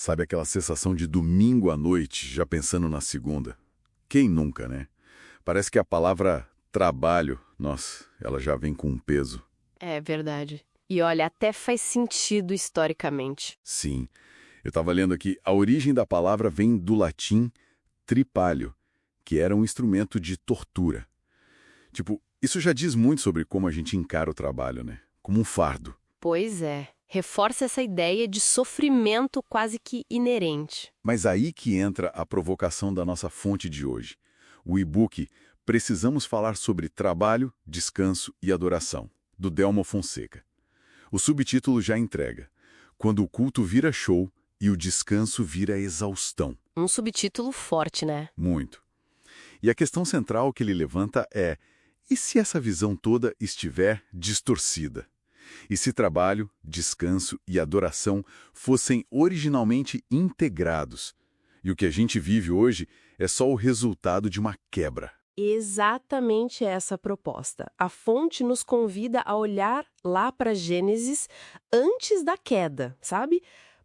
Sabe aquela sensação de domingo à noite, já pensando na segunda? Quem nunca, né? Parece que a palavra trabalho, nossa, ela já vem com um peso. É verdade. E olha, até faz sentido historicamente. Sim, eu estava lendo aqui, a origem da palavra vem do latim tripalho, que era um instrumento de tortura. Tipo, isso já diz muito sobre como a gente encara o trabalho, né? Como um fardo. Pois é. Reforça essa ideia de sofrimento quase que inerente. Mas aí que entra a provocação da nossa fonte de hoje. O e-book Precisamos Falar sobre Trabalho, Descanso e Adoração, do Delmo Fonseca. O subtítulo já entrega: Quando o culto vira show e o descanso vira exaustão. Um subtítulo forte, né? Muito. E a questão central que ele levanta é: e se essa visão toda estiver distorcida? E se trabalho, descanso e adoração fossem originalmente integrados? E o que a gente vive hoje é só o resultado de uma quebra. Exatamente essa a proposta. A fonte nos convida a olhar lá para Gênesis antes da queda, sabe?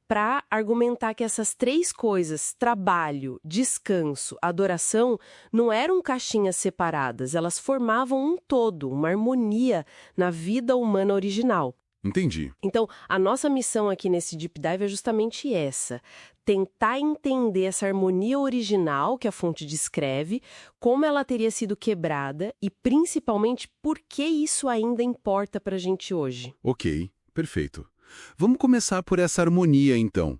Para argumentar que essas três coisas, trabalho, descanso, adoração, não eram caixinhas separadas, elas formavam um todo, uma harmonia na vida humana original. Entendi. Então, a nossa missão aqui nesse Deep Dive é justamente essa: tentar entender essa harmonia original que a fonte descreve, como ela teria sido quebrada e, principalmente, por que isso ainda importa para a gente hoje. Ok, perfeito. Vamos começar por essa harmonia, então.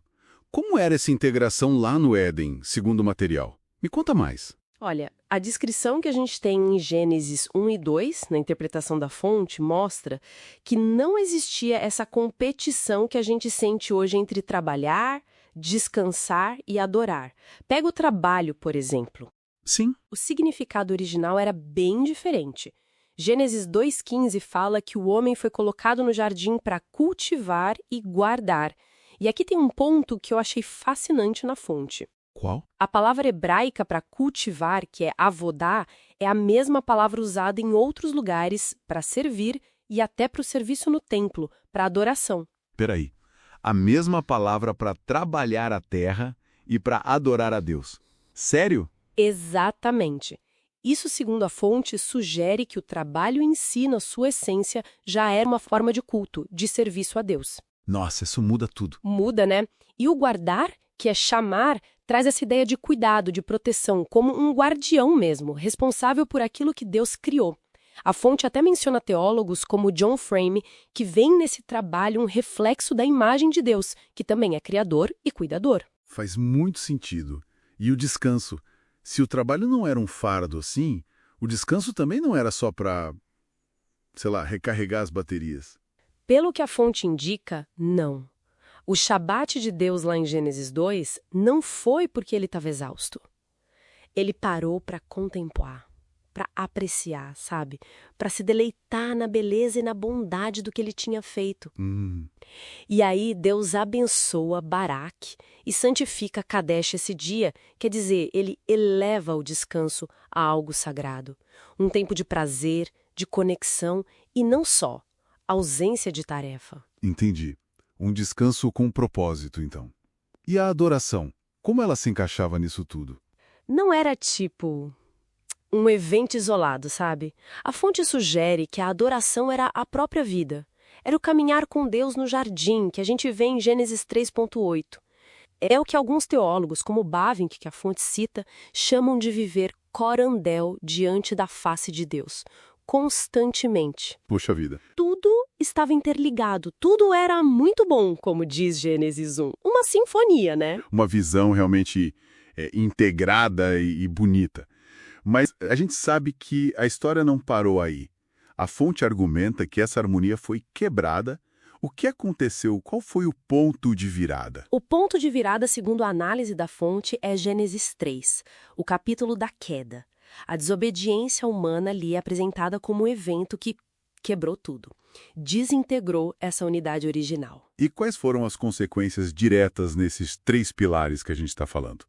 Como era essa integração lá no Éden, segundo o material? Me conta mais. Olha, a descrição que a gente tem em Gênesis 1 e 2, na interpretação da fonte, mostra que não existia essa competição que a gente sente hoje entre trabalhar, descansar e adorar. Pega o trabalho, por exemplo. Sim. O significado original era bem diferente. Gênesis 2,15 fala que o homem foi colocado no jardim para cultivar e guardar. E aqui tem um ponto que eu achei fascinante na fonte. Qual? A palavra hebraica para cultivar, que é avodá, é a mesma palavra usada em outros lugares para servir e até para o serviço no templo, para adoração. Peraí. A mesma palavra para trabalhar a terra e para adorar a Deus. Sério? Exatamente. Isso, segundo a fonte, sugere que o trabalho em si, na sua essência, já era uma forma de culto, de serviço a Deus. Nossa, isso muda tudo. Muda, né? E o guardar, que é chamar, traz essa ideia de cuidado, de proteção, como um guardião mesmo, responsável por aquilo que Deus criou. A fonte até menciona teólogos como John Frame, que veem nesse trabalho um reflexo da imagem de Deus, que também é criador e cuidador. Faz muito sentido. E o descanso? Se o trabalho não era um fardo assim, o descanso também não era só para, sei lá, recarregar as baterias. Pelo que a fonte indica, não. O Shabat de Deus lá em Gênesis 2 não foi porque ele estava exausto. Ele parou para contemplar, para apreciar, sabe? Para se deleitar na beleza e na bondade do que ele tinha feito. E aí Deus abençoa Barak e santifica Kadesh esse dia, quer dizer, ele eleva o descanso a algo sagrado. Um tempo de prazer, de conexão e não só, ausência de tarefa. Entendi. Um descanso com propósito, então. E a adoração? Como ela se encaixava nisso tudo? Não era tipo um evento isolado, sabe? A fonte sugere que a adoração era a própria vida. Era o caminhar com Deus no jardim, que a gente vê em Gênesis 3,8. É o que alguns teólogos, como Bavinck, que a fonte cita, chamam de viver corandel diante da face de Deus, constantemente. Puxa vida. Tudo estava interligado, tudo era muito bom, como diz Gênesis 1. Uma sinfonia, né? Uma visão realmente integrada e bonita. Mas a gente sabe que a história não parou aí. A fonte argumenta que essa harmonia foi quebrada. O que aconteceu? Qual foi o ponto de virada? O ponto de virada, segundo a análise da fonte, é Gênesis 3, o capítulo da queda. A desobediência humana ali é apresentada como um evento que quebrou tudo, desintegrou essa unidade original. E quais foram as consequências diretas nesses três pilares que a gente está falando?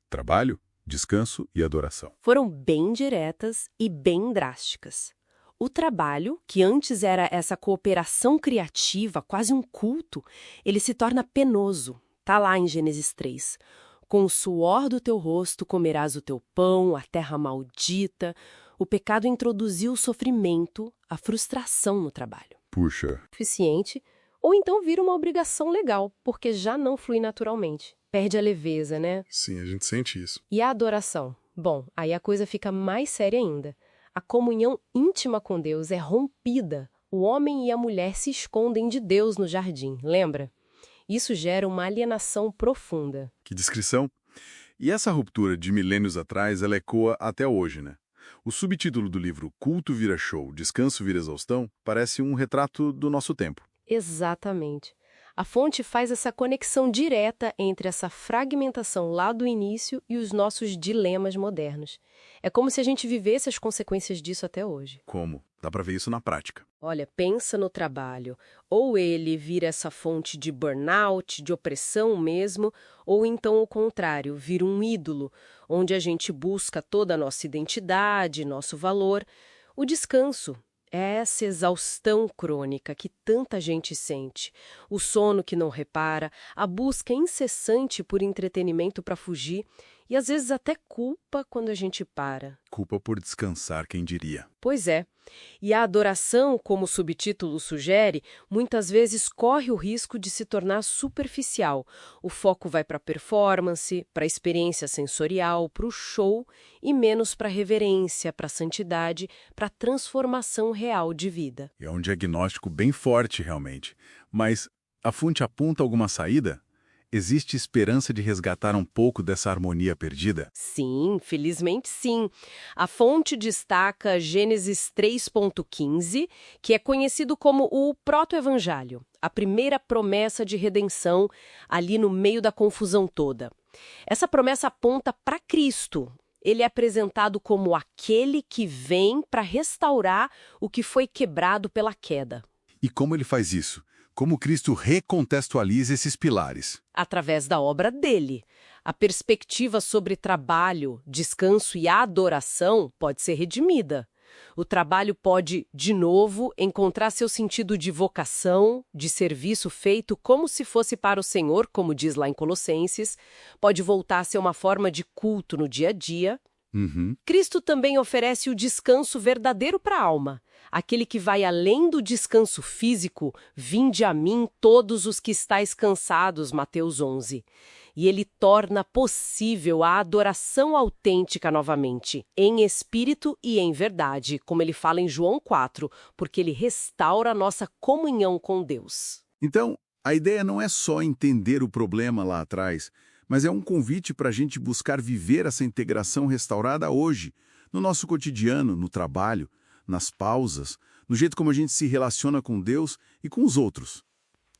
Trabalho, descanso e adoração. Foram bem diretas e bem drásticas. O trabalho, que antes era essa cooperação criativa, quase um culto, ele se torna penoso, Tá lá em Gênesis 3. Com o suor do teu rosto comerás o teu pão, a terra maldita. O pecado introduziu o sofrimento, a frustração no trabalho. Puxa. Suficiente, ou então vira uma obrigação legal, porque já não flui naturalmente. Perde a leveza, né? Sim, a gente sente isso. E a adoração? Bom, aí a coisa fica mais séria ainda. A comunhão íntima com Deus é rompida. O homem e a mulher se escondem de Deus no jardim, lembra? Isso gera uma alienação profunda. Que descrição! E essa ruptura de milênios atrás, ela ecoa até hoje, né? O subtítulo do livro Culto vira show, Descanso vira exaustão, parece um retrato do nosso tempo. Exatamente. A fonte faz essa conexão direta entre essa fragmentação lá do início e os nossos dilemas modernos. É como se a gente vivesse as consequências disso até hoje. Como? Dá pra ver isso na prática. Olha, pensa no trabalho. Ou ele vira essa fonte de burnout, de opressão mesmo, ou então o contrário, vira um ídolo, onde a gente busca toda a nossa identidade, nosso valor. O descanso é essa exaustão crônica que tanta gente sente, o sono que não repara, a busca incessante por entretenimento para fugir e às vezes até culpa quando a gente para. Culpa por descansar, quem diria. Pois é. E a adoração, como o subtítulo sugere, muitas vezes corre o risco de se tornar superficial. O foco vai para a performance, para a experiência sensorial, para o show e menos para a reverência, para a santidade, para a transformação real de vida. É um diagnóstico bem forte, realmente. Mas a fonte aponta alguma saída? Existe esperança de resgatar um pouco dessa harmonia perdida? Sim, felizmente sim. A fonte destaca Gênesis 3.15, que é conhecido como o proto-evangelho, a primeira promessa de redenção ali no meio da confusão toda. Essa promessa aponta para Cristo. Ele é apresentado como aquele que vem para restaurar o que foi quebrado pela queda. E como ele faz isso? Como Cristo recontextualiza esses pilares? Através da obra dele. A perspectiva sobre trabalho, descanso e adoração pode ser redimida. O trabalho pode, de novo, encontrar seu sentido de vocação, de serviço feito como se fosse para o Senhor, como diz lá em Colossenses. Pode voltar a ser uma forma de culto no dia a dia. Cristo também oferece o descanso verdadeiro para a alma. Aquele que vai além do descanso físico, vinde a mim todos os que estáis cansados, Mateus 11. E ele torna possível a adoração autêntica novamente, em espírito e em verdade, como ele fala em João 4, porque ele restaura a nossa comunhão com Deus. Então, a ideia não é só entender o problema lá atrás, mas é um convite para a gente buscar viver essa integração restaurada hoje, no nosso cotidiano, no trabalho, nas pausas, no jeito como a gente se relaciona com Deus e com os outros.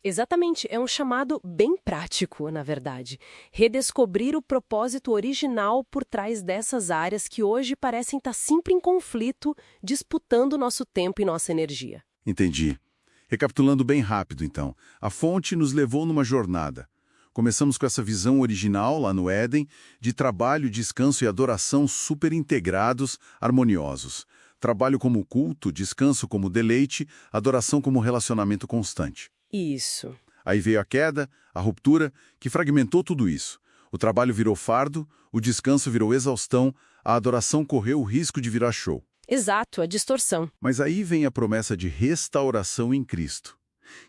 Exatamente, é um chamado bem prático, na verdade. Redescobrir o propósito original por trás dessas áreas que hoje parecem estar sempre em conflito, disputando nosso tempo e nossa energia. Entendi. Recapitulando bem rápido, então, a fonte nos levou numa jornada. Começamos com essa visão original lá no Éden, de trabalho, descanso e adoração super integrados, harmoniosos. Trabalho como culto, descanso como deleite, adoração como relacionamento constante. Isso. Aí veio a queda, a ruptura, que fragmentou tudo isso. O trabalho virou fardo, o descanso virou exaustão, a adoração correu o risco de virar show. Exato, a distorção. Mas aí vem a promessa de restauração em Cristo,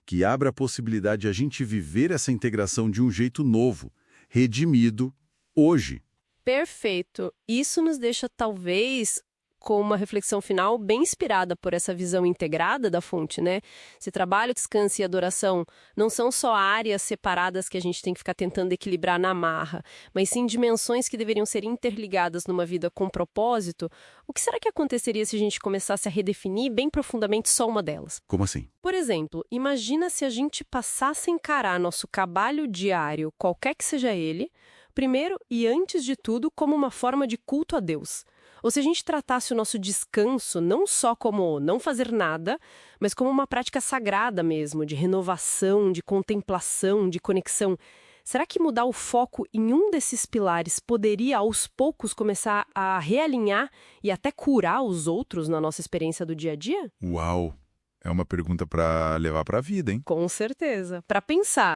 que abre a possibilidade de a gente viver essa integração de um jeito novo, redimido, hoje. Perfeito. Isso nos deixa, talvez, com uma reflexão final bem inspirada por essa visão integrada da fonte, né? Se trabalho, descanso e adoração não são só áreas separadas que a gente tem que ficar tentando equilibrar na marra, mas sim dimensões que deveriam ser interligadas numa vida com propósito, o que será que aconteceria se a gente começasse a redefinir bem profundamente só uma delas? Como assim? Por exemplo, imagina se a gente passasse a encarar nosso trabalho diário, qualquer que seja ele, primeiro e antes de tudo como uma forma de culto a Deus. Ou se a gente tratasse o nosso descanso não só como não fazer nada, mas como uma prática sagrada mesmo, de renovação, de contemplação, de conexão. Será que mudar o foco em um desses pilares poderia, aos poucos, começar a realinhar e até curar os outros na nossa experiência do dia a dia? Uau! É uma pergunta para levar para a vida, hein? Com certeza. Para pensar.